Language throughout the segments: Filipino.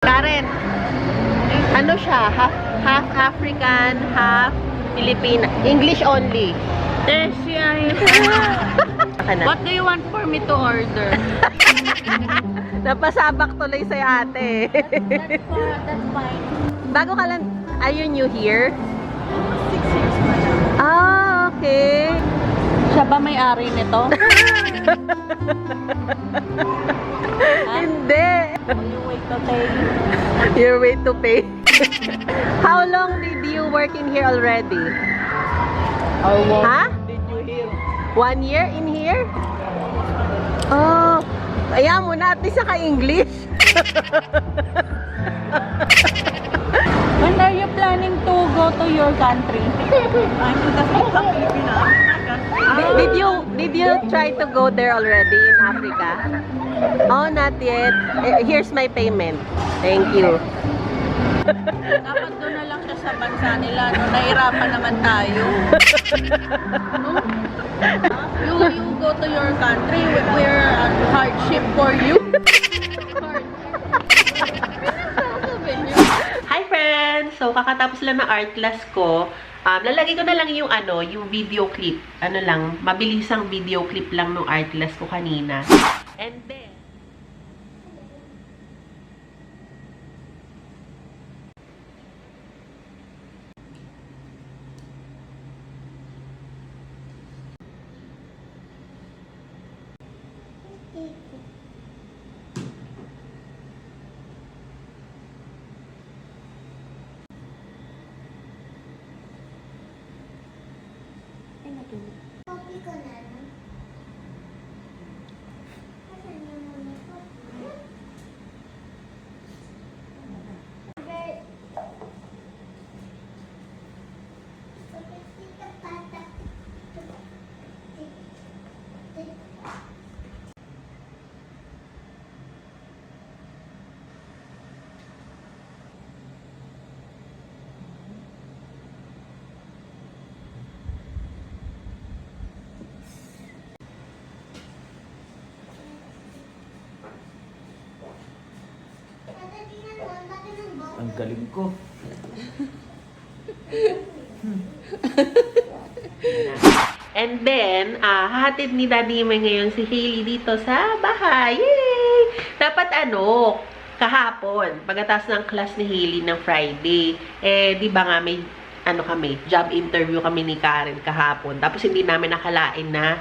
Karen, ano siya? Half African, half Filipina. English only. Yes, yeah. What do you want for me to order? Napasabak tuloy sa'yo ate. That's fine. Bago ka lang, are you new here? 6 years pa lang. Ah, okay. Siya ba may-ari nito? Hindi. You wait to pay. Your way to pay. How long did you work in here already? Ha? Did you hear? 1 year in here? Oh, ayan mo na, at least naka-English. When are you planning to go to your country? Did you try to go there already in Africa? Oh, not yet. Here's my payment. Thank you. Dapat doon na lang siya sa bansa nila. No? Nahirapan naman tayo. No? You go to your country, we're hardship for you. Hi friends! So, kakatapos lang ng art class ko. Lalagay ko na lang yung yung video clip. Ano lang, mabilisang video clip lang ng art class ko kanina. And then, Kopi ko na lang. Asan yung mga kopi? Ang galing ko. and then, hahatid ni Daddy May ngayon si Hailey dito sa bahay. Yay! Dapat kahapon, pagkatapos ng class ni Hailey ng Friday, di ba nga may, job interview kami ni Karen kahapon. Tapos hindi namin nakalain na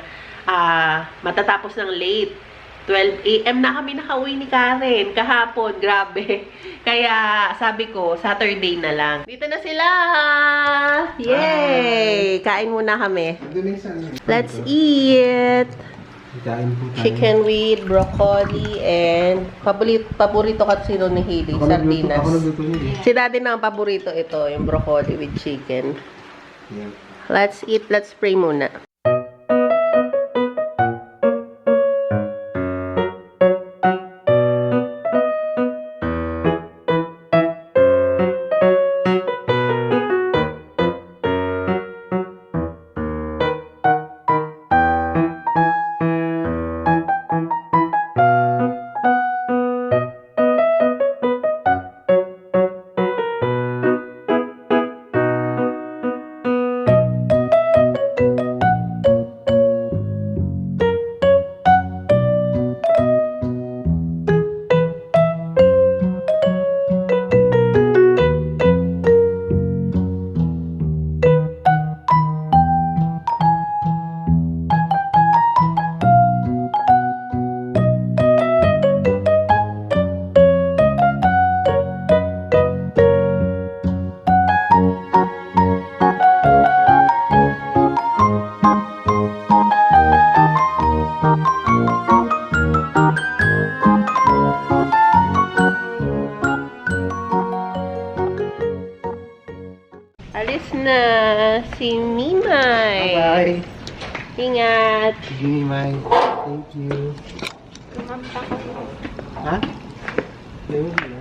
matatapos ng late. 12 AM na kami nakauwi ni Karen kahapon. Grabe. Kaya sabi ko, Saturday na lang. Dito na sila! Yay! Kain muna kami. Let's eat! Kain po tayo. Chicken with broccoli and paborito kasi sino ni Hailey, sardinas. Ako nagluto niya eh. Si Daddy naman paborito ito, yung broccoli with chicken. Yeah. Let's eat. Let's pray muna. Alis na si Mimay. Bye-bye. Ingat. Sige, May. Thank you. Ha? Ayun na.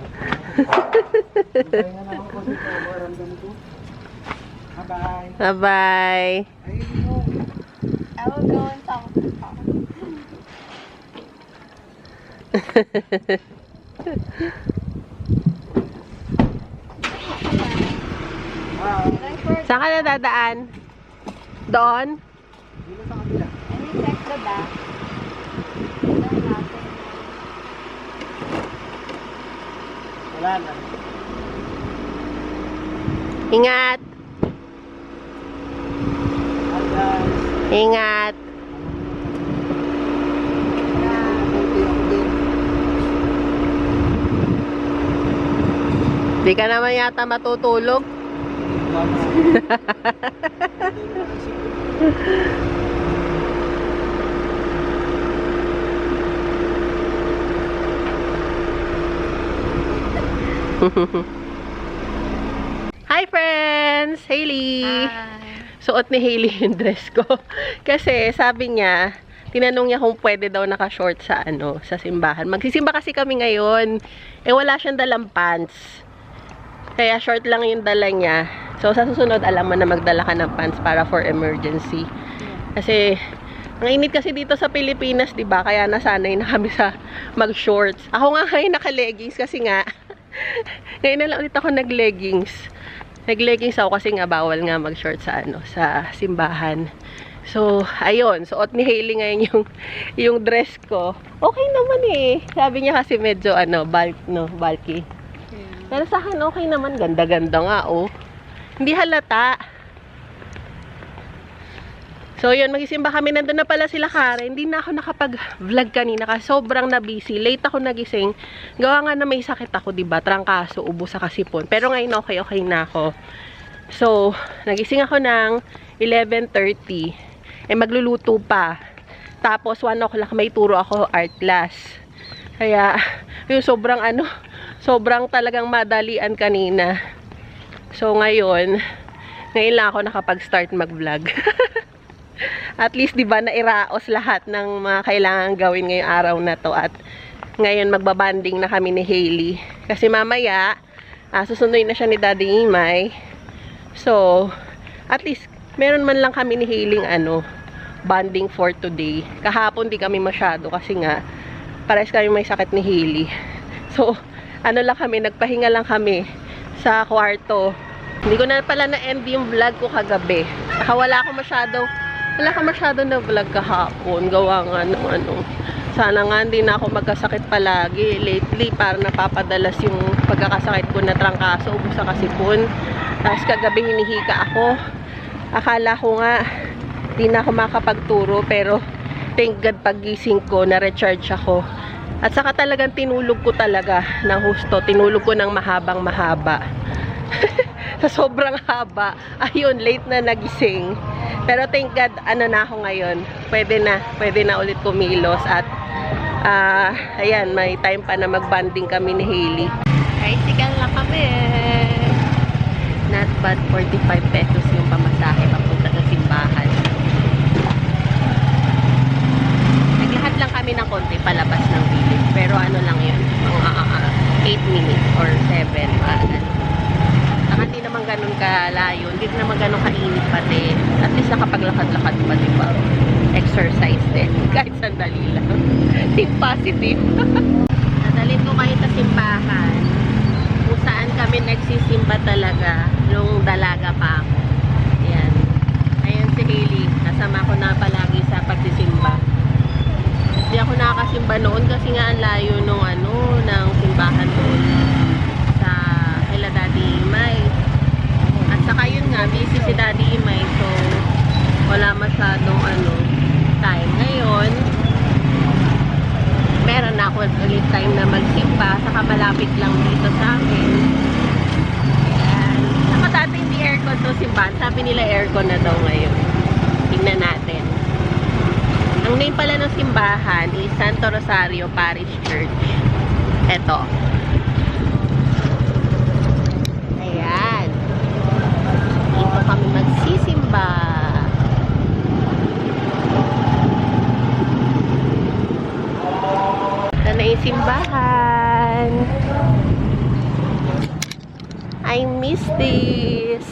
Bye na ako kasi ramdam ko. Bye-bye. Bye-bye. Ayun mo. I will go and talk to Tom. Saan ka na dadaan? Doon? Dito sa kabila. Any check the back. Tignan natin. Wala na. Ingat! Hi guys. Ingat! Buti ako din. Di ka naman yata matutulog. Hi friends! Hailey! Suot ni Hailey yung dress ko. Kasi sabi niya, tinanong niya kung pwede daw naka-short sa sa simbahan. Magsisimba kasi kami ngayon. Eh wala siyang dalang pants. Kaya short lang yung dala niya. So sa susunod, alam mo na magdala ka ng pants para for emergency. Kasi ang init kasi dito sa Pilipinas, 'di ba? Kaya nasanay na kami sa mag-shorts. Ako nga ngayon naka-leggings kasi nga ngayon na lang ulit ako nag-leggings. Nag-leggings ako kasi nga bawal nga mag-short sa sa simbahan. So, ayun, suot ni Hailey ngayon yung dress ko. Okay naman eh. Sabi niya kasi medyo bulky. Pero sa akin okay naman, ganda-ganda nga oh. Hindi halata. So, yun, magisimba kami. Nandun na pala sila Karen. Hindi na ako nakapag-vlog kanina kasi sobrang na-busy. Late ako nagising. Gawa nga na may sakit ako, diba? Trangkaso, ubo sa kasipon. Pero ngayon, okay na ako. So, nagising ako ng 11:30. Eh, magluluto pa. Tapos, 1 o'clock may turo ako art class. Kaya, yung sobrang talagang madalian kanina. So, ngayon lang ako nakapag-start mag-vlog. At least, di ba, nairaos lahat ng mga kailangan gawin ngayong araw na to. At ngayon, magbabanding na kami ni Hailey. Kasi mamaya, susunduin na siya ni Daddy Imay. So, at least, meron man lang kami ni Hailey banding for today. Kahapon, di kami masyado kasi nga, parehas kami may sakit ni Hailey. So, lang kami, nagpahinga lang kami sa kwarto. Hindi ko na pala na-end yung vlog ko kagabi. Saka wala ka masyado na vlog kahapon. Gawa nga ng sana nga hindi na ako magkasakit palagi. Lately, parang napapadalas yung pagkakasakit ko na trangkaso, ubo sa kasipon. Tapos kagabi hinihika ako. Akala ko nga, hindi na ako makapagturo. Pero, thank God, paggising ko, na-recharge ako. At saka talagang tinulog ko talaga ng husto. Tinulog ko ng mahabang-mahaba. Sa sobrang haba. Ayun, late na nagising. Pero thank God, na ako ngayon. Pwede na ulit kumilos. At, ayan, may time pa na magbanding kami ni Hailey. Tricycle na kami. Not bad, 45 pesos yung pamasahe papunta sa simbahan. Naglahat lang kami ng konti palabas ng village. Pero lang yun, mga 8 minutes or 7. Hindi naman ganun kalayo, hindi naman ganun kainit pati. At least nakapaglakad-lakad pa, diba? Exercise din. Kahit sandali lang. Think positive. Nadalhin ko kayo sa simbahan. Kung saan kami nagsisimba talaga nung dalaga pa ako. Ayan. Ayan si Hailey. Kasama ko na palagi sa pagsisimba. Hindi ako nakakasimba noon kasi nga ang layo nung ng simbahan doon sa kila Daddy Imay. At saka yun nga, busy si Daddy Imay, so wala masyadong time. Ngayon, meron na ako ulit time na magsimba, saka malapit lang dito sa amin. Ayan. Saka dati hindi aircon to simbahan, sabi nila aircon na daw ngayon. Tingnan natin. Ang name pala ng simbahan is Santo Rosario Parish Church. Eto. Ayan. Dito kami magsisimba. Ito na yung simbahan. I miss this.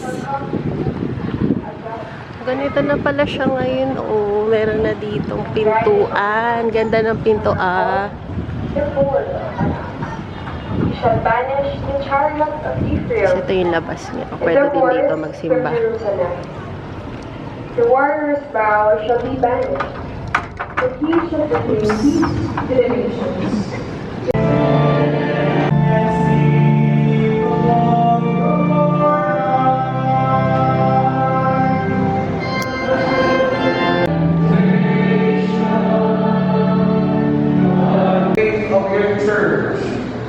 Ganito na pala siya ngayon. Oh, meron na ditong pintuan. Ganda ng pinto, shall banish the chariot of Ephraim. Ito yung labas niya. And Pwede the din dito horse magsimba. from Jerusalem. The warrior's bow shall be banished, but he shall proclaim peace to the nations. Faith of your church,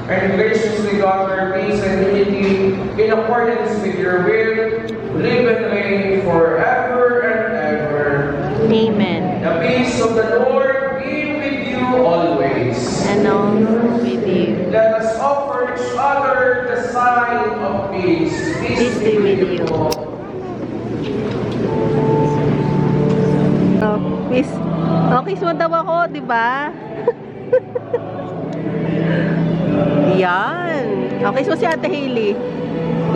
and graciously grant her peace and unity in accordance with your will, live and reign forever and ever. Amen. The peace of the Lord be with you always. And also with you. Let us offer each other the sign of peace. Peace be with you. Oh, miss. Oh, kiss mo daw ako, di ba? Yan. Oh, kiss mo si Ate Hailey.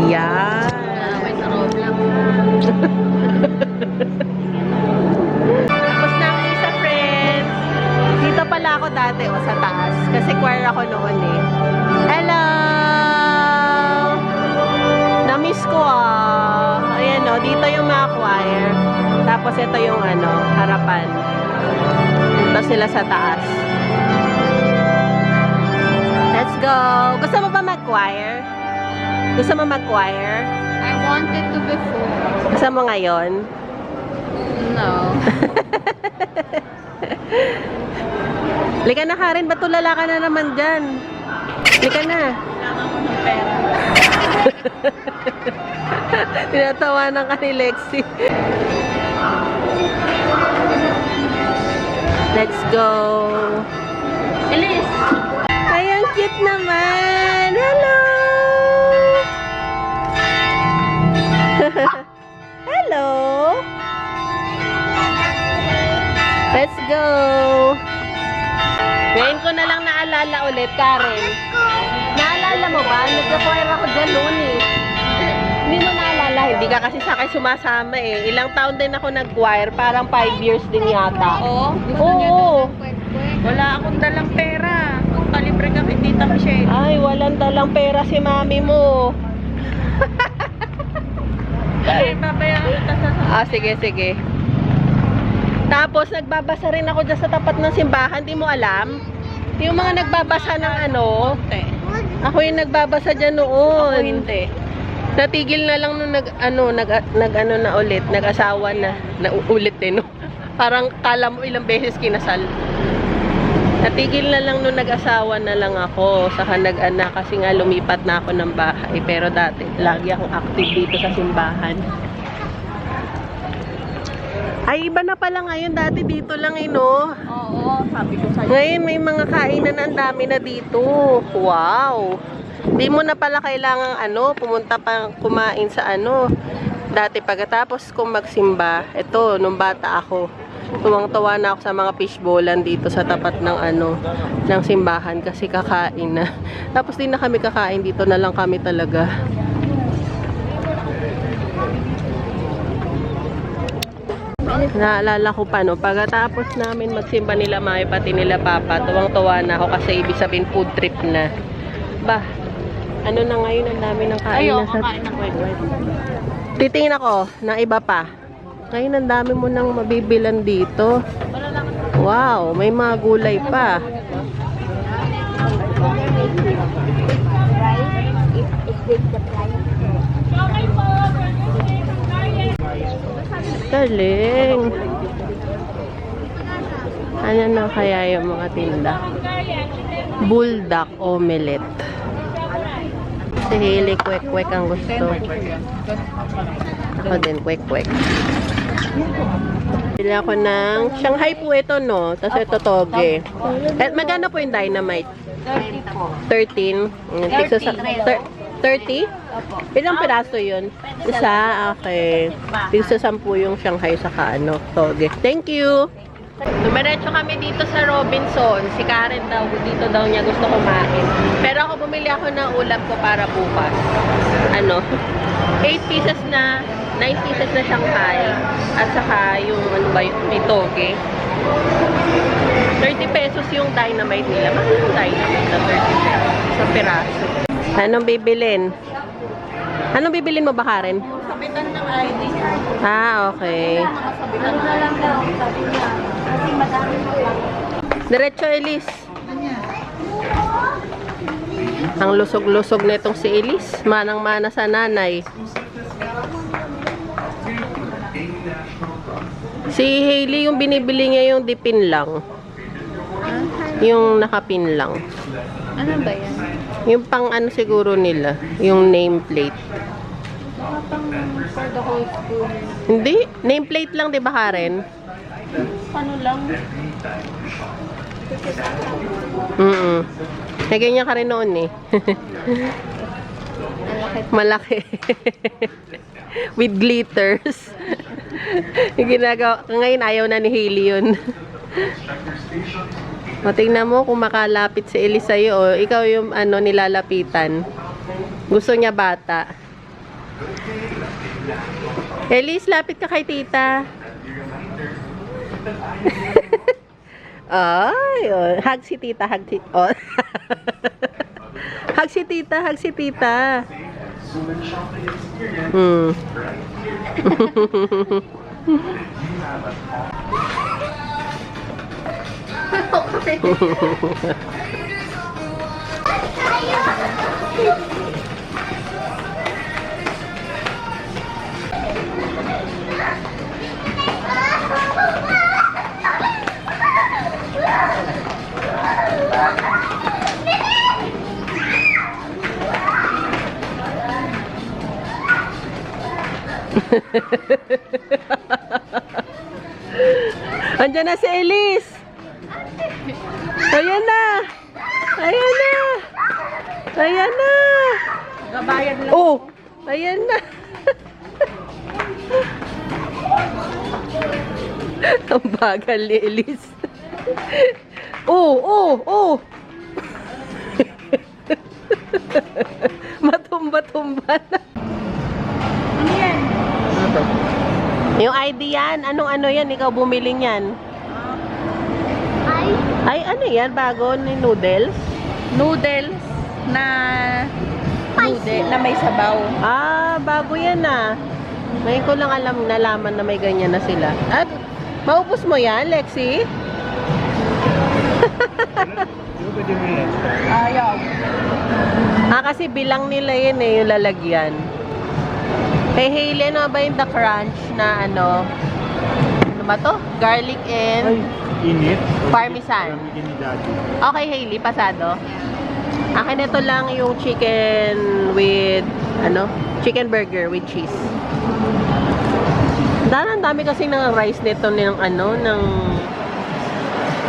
Yan. May sarap lang. Tapos na ang isa, friends. Dito pala ako dati, o sa taas. Kasi choir ako noon eh. Hello! Na-miss ko Ayan o, dito yung mga choir. Tapos ito yung harapan. Dito sila sa taas. Let's go! Gusto mo ba mag-choir? Gusto mo mag-choir? I wanted to before. Gusto mo ngayon? No. Lika na, Karen. Ba't tulala ka na naman dyan? Lika na. Kailangan mo ng pera. Tinatawanan ka ni Lexi. Let's go. Bilis! Ay, ang cute naman. Hello! Hello! Let's go! Ngayon ko na lang naalala ulit, Karen. Naalala mo ba? Nagka-choir ako dyan noon eh. Hindi mo naalala, hindi ka kasi sa akin sumasama eh. Ilang taon din ako nag-choir, parang 5 years din yata. Oo? Oo. Wala akong dalang pera. Palibre ka kay Tita Michelle. Ay, walang dalang pera si mami mo. Ay, babayaran kita sa Sige, sige. Tapos, nagbabasa rin ako dyan sa tapat ng simbahan. Di mo alam? Yung mga nagbabasa ng konti. Ako yung nagbabasa dyan noon. Ako hindi. Natigil na lang nung nag-asawa na. Nauulit eh, no? Parang kala mo ilang beses kinasal. Natigil na lang nung nag-asawa na lang ako. Saka nag-anak kasi nga lumipat na ako ng bahay. Pero dati, lagi akong active dito sa simbahan. Ay, iba na pala ngayon. Dati dito lang no? Oo, sabi ko sa'yo. Ngayon may mga kainan na ang dami na dito. Wow! Di mo na pala kailangang pumunta pa kumain sa dati pagkatapos kong magsimba, ito, nung bata ako, tuwang-tuwa na ako sa mga fishbowlan dito sa tapat ng ng simbahan kasi kakain na. Tapos di na kami kakain, dito na lang kami talaga. Naalala ko pa pagkatapos namin magsimba nila mami pati nila papa, tuwang-tuwa na ako kasi ibig sabihin food trip na. Ba, na ngayon ang dami ng kain Ayaw, na sa... kakain ng kwek-kwek. Titingin ako ng iba pa. Ngayon ang dami mo nang mabibilan dito. Wow, may mga gulay pa. Galing. Ano na kaya yung mga tinda? Buldak omelette. Si Hailey, kwek-kwek ang gusto. Ako din, kwek-kwek. Bili ako ng Shanghai po ito, no? Tapos ito toge. Magkano po yung dynamite? 30 po. 13? 30? Ilang piraso yun? Isa? Okay. Isa 10 yung Shanghai saka toge. Thank you! Dumiretso kami dito sa Robinson. Si Karen daw, dito daw niya gusto kumain. Pero ako bumili ako ng ulam ko para bukas. 8 pieces na, 9 pieces na Shanghai. At saka yung may toge. 30 pesos yung dynamite nila. Mahal yung dynamite na 30 pesos. Isang piraso. Anong bibilin? Anong bibilin mo ba, Karen? Sabitan ng ID. Ah, okay. Mga sabitan Ano na lang daw, sabi niya. Kasi madami mo lang. Diretso, Elise. Ang lusog-lusog na itong si Elise. Manang-mana sa nanay. Si Hailey, yung binibili niya yung dipin lang. Yung nakapin lang. Ano ba yan? Yung pang ano siguro nila. Yung nameplate. For the whole school. Hindi. Nameplate lang, di ba, Karen? Ano lang? Ganyan ka rin noon eh. Malaki. With glitters. Yung ginagawa. Ngayon ayaw na ni Hailey yun. O, tingnan mo kung makalapit si Elise sa'yo. O, ikaw yung ano, nilalapitan. Gusto niya bata. Elise, lapit ka kay tita. Ay, oh. Hug si tita, hug si... Oh. Hug si tita, hug si tita. Andiyan na si Elise. Ayan na. Ayan na. Ayan na. Gabayad lang. Oh, ayan na. Ang bagal ni Elise. Oh. Matumba-tumba na. Ano yan? Yung ID yan. Anong ano yan? Ikaw bumili yan. Ay, ano yan? Bago ni noodles? Noodles na noodle na may sabaw. Ah, bago yan ah. Ngayon ko lang nalaman na may ganyan na sila. At, maubos mo yan, Lexi? Ayaw. Ah, kasi bilang nila yun eh, yung lalagyan. Kay Hailey, ano ba yung the crunch na ano? Ano ba to? Garlic and Init. parmesan. Okay, Hailey, pasado. Akin ito lang yung chicken with, ano? Chicken burger with cheese. Ang dami kasi ng rice nito ng ano, ng...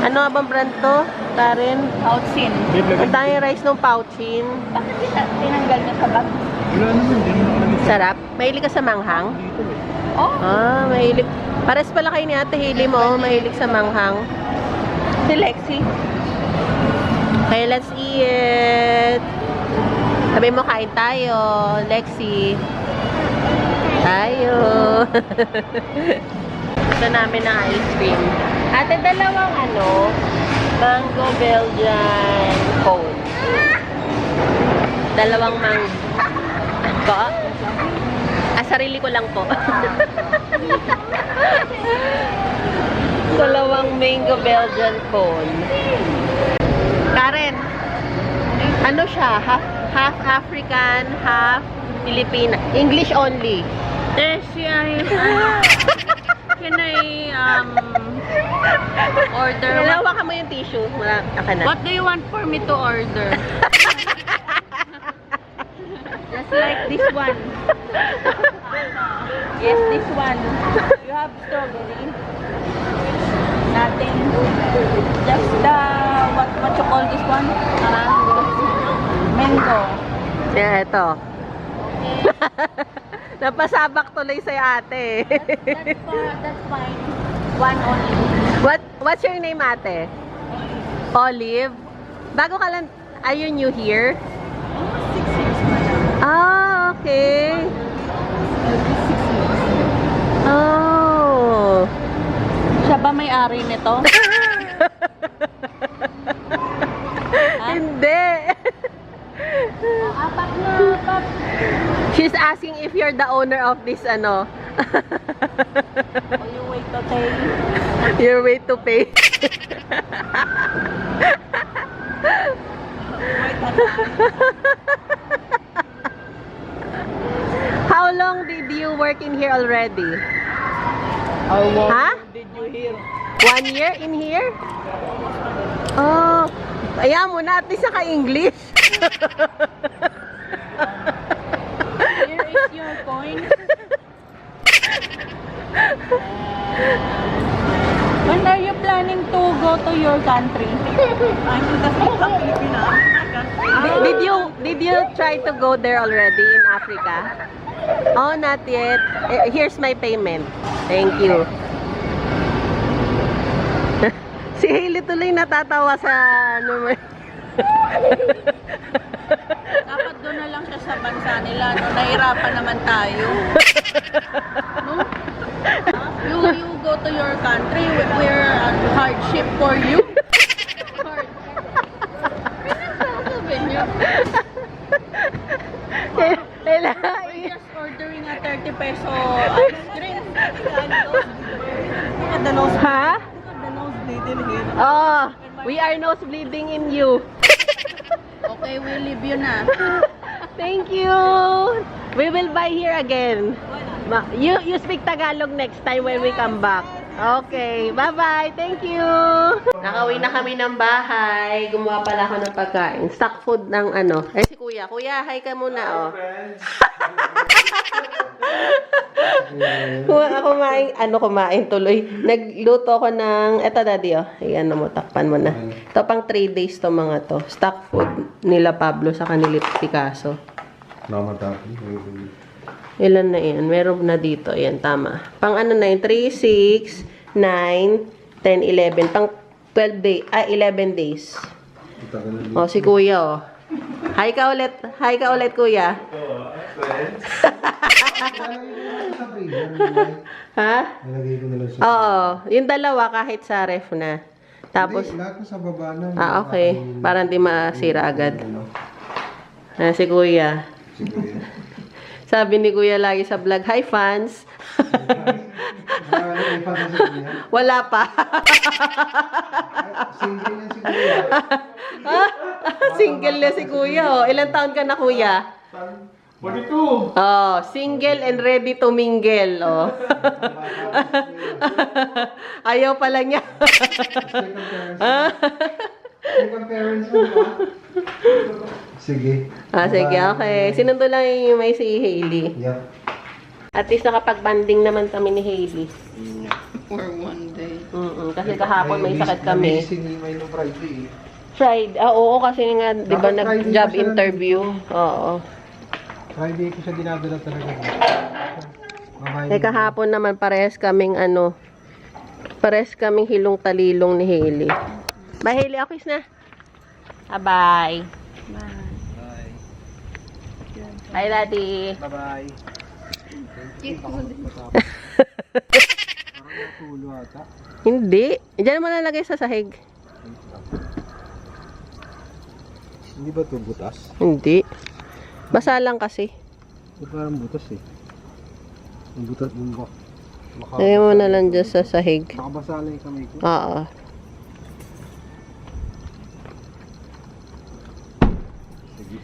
Ano nga bang brand to? Karen? Outsin. Ang dami rice ng Pouchin. Bakit tinanggal niya sa bag? Wala naman, din naman. Sarap. Mahilig ka sa manghang? Oh, Ah, mahilig. Pares pala kayo ni Ate Hailey mo, mahilig sa manghang. si Lexi. Okay, let's eat. Sabi mo, kain tayo. Lexi. Tayo. Gusto namin ng ice cream. Ate, dalawang ano, mango Belgian cone. Dalawang mango. Ko? Sarili ko lang po. Dalawang mango Belgian cone. Karen, ano siya? Half African, half Filipina. English only. Can I order? Dalawa ka mo yung tissue. Wala ka na. What do you want for me to order? Just like this one. Yes, this one. You have strawberry. Nothing. Just the what you call this one? Mango. Yeah, ito. Napasabak tuloy sa ate. That's fine. One only. What's your name, ate? Olive. Bago ka lang, are you new here? 6 years pa lang. Ah, okay. Oh. Siya ba may-ari nito? She's asking if you're the owner of this, ano. O yung way to pay. Your way to pay. How long did you work in here already? How long Huh? did you hear? 1 year in here? Oh, ayan mo na, at least naka-English. Here is your coin. When are you planning to go to your country? I'm the Filipino. Did you try to go there already in Africa? Oh, not yet. Here's my payment. Thank you. Si Hailey tuloy natatawa sa ano mo. Dapat doon na lang siya sa bansa nila. No? Nahirapan naman tayo. No? You go to your country, we're hardship for you. Hard. Sabi niyo. We're just ordering a 30 peso ice cream. Look at the nose. Ha? Look at the nose bleeding here. Oh, we are nosebleeding in you. Okay, we leave you na. Thank you. We will buy here again. You speak Tagalog next time when we come back. Okay, bye-bye. Thank you. Nakauwi na kami ng bahay. Gumawa pala ako ng pagkain. Stock food ng ano. Eh si Kuya. Kuya, hi ka muna, oh. Kumain tuloy. Nagluto ako ng, eto daddy, oh. Ayan mo, takpan mo na. Ito pang 3 days to mga to. Stock food nila Pablo sa kanila Picasso. Ilan na yan? Meron na dito. Ayan, tama. Pang ano na yun? 3, 6, 9, 10, 11. Pang 12 day, 11 days. O, si Kuya, oh. Hi ka ulit. Hi ka ulit, Kuya. Ha? Nalagay ko na lang sa... Oo. Yung dalawa kahit sa ref na. Tapos, Hindi, lahat na sa baba na. okay. Para hindi masira agad. Si Kuya. Sige. Sabi ni Kuya lagi sa vlog, hi fans. May pagkasal niya. Wala pa. Single yan si Kuya. Single na si Kuya, oh. Ilang taon ka na, Kuya? 42! Oh, single and ready to mingle, oh. Ayaw pala niya. Second parents mo ba? Sige. Sige, okay. Sinundo lang yung may si Hailey. Yep. At least nakapag-banding naman kami ni Hailey. For one day. Kasi kahapon may sakit kami. Amazing email no Friday eh. Friday. Oo, kasi nga, di ba, Bakit Friday nag-job pa siya interview. Oo. Friday ko siya dinadala talaga. Eh, kahapon naman parehas kaming hilong talilong ni Hailey. Bye, Hailey. Okay na. Bye. Bye. Bye, Daddy. Bye-bye. Parang natulo ata. Hindi. Diyan mo lalagay sa sahig. Hindi ba ito butas? Hindi. Basa lang kasi. Ito parang butas eh. Ang butas mo ba? Lagay mo na lang dyan sa sahig. Nakabasa lang yung kamay ko. Oo.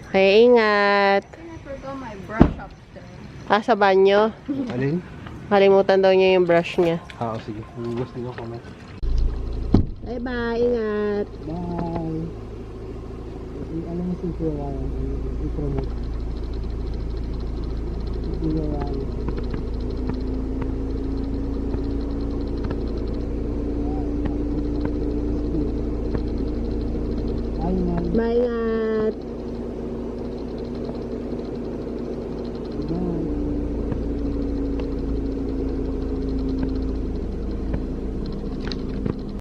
Okay, ingat. I forgot my brush upstairs. Sa banyo. Alin? Kalimutan daw niya yung brush niya. Sige. Hugas din ako kamay. Bye-bye. Ingat. Bye. Alam mo si Kuya Ryan, i-promote. Si Kuya Ryan. Bye, ingat. Bye.